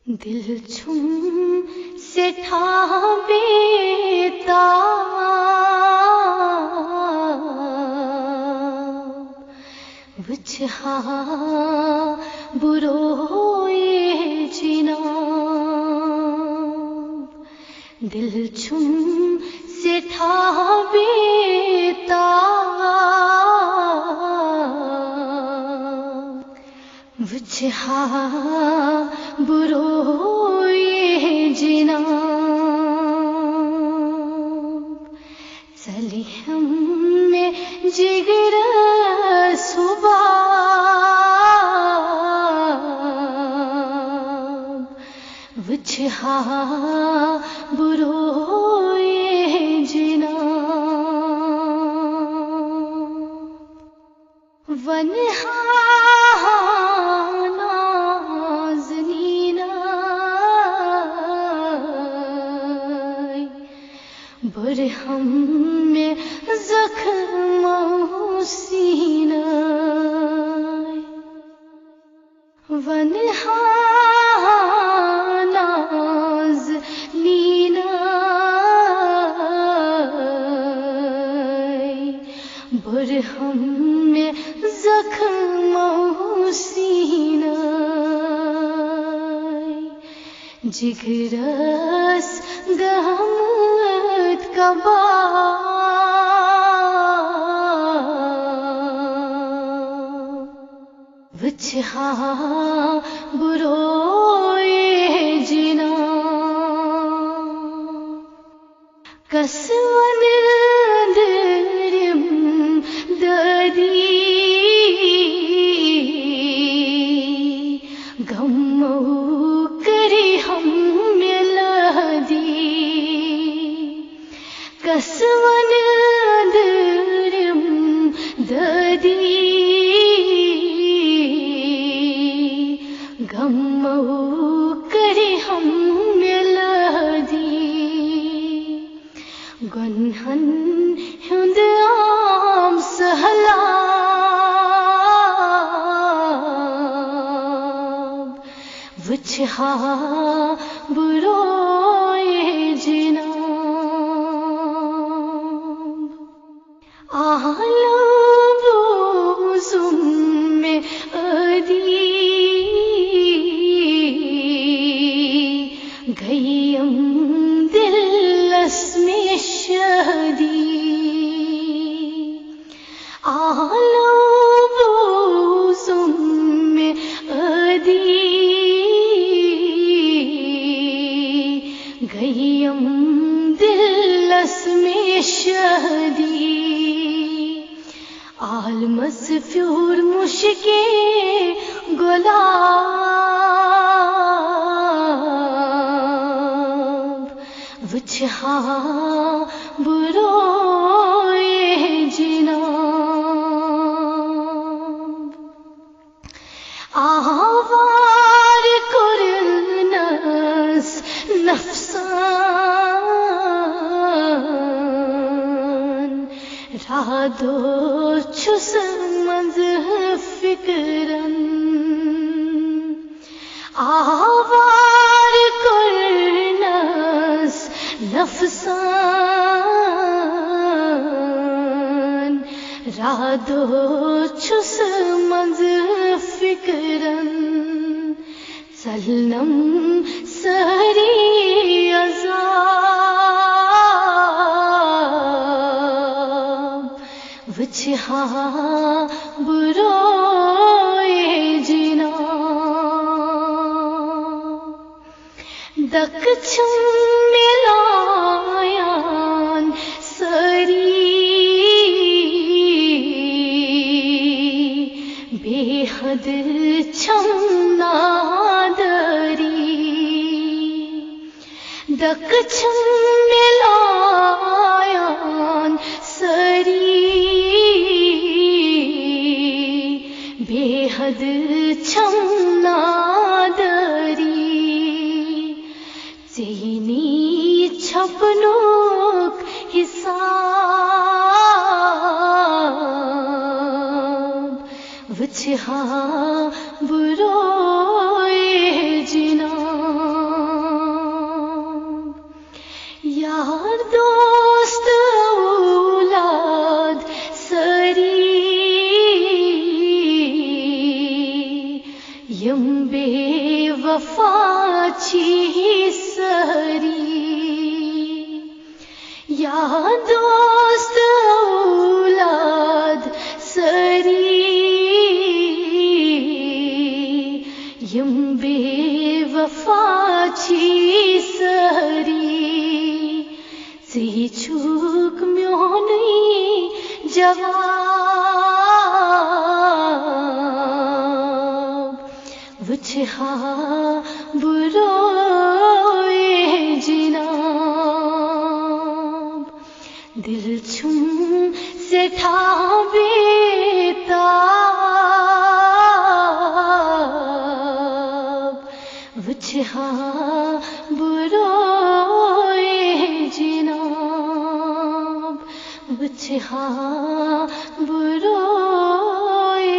دل چھم سے تھا بیتاب، بجھا بروئے جناب، دل چھم سے تھا بیتاب، بجھا بروئے جناب، چلی ہم میں جگر سباب، بجھا بروئے جناب، ونہا برہم میں زخم سینہ، ونہا ناز لینا برہم میں زخم سینہ، جگرس گہمت کباب، بجھا بروئے جناب، کسون درم ددی غمو کری ہم کسون درم ددی غمو کری ہم ملدی، گنہن ہند عام سہلاب، بجھا بروئے جناب، عالم بوزم میں ادی گئیم دلس میں شہدی، عالم بوزم میں ادی گئیم دلس میں شہدی، عالمس فیور مشکے گلاب، بجھا بروئے جناب، آوار کرنس نفسان رادو چھس منز فکرن، آوار کرنس نفسان رادو چھس منز فکرن، چلنم سری عذاب، بجھا بروئے جناب، دک چھم ملایان سری بے حد چھم نادری، دک چھم ملایان سری بے حد چھم نادری، چینی چھپنوک حساب، بجھا بروئے جناب، یم بے وفا چھی سری یا دوست اولاد سری یم بے وفا چھی سری سی چھوک میونی جواب وچھا بروئے جناب دل چھم سے تھا بیتاب وچھا بروئے جناب وچھا بروئے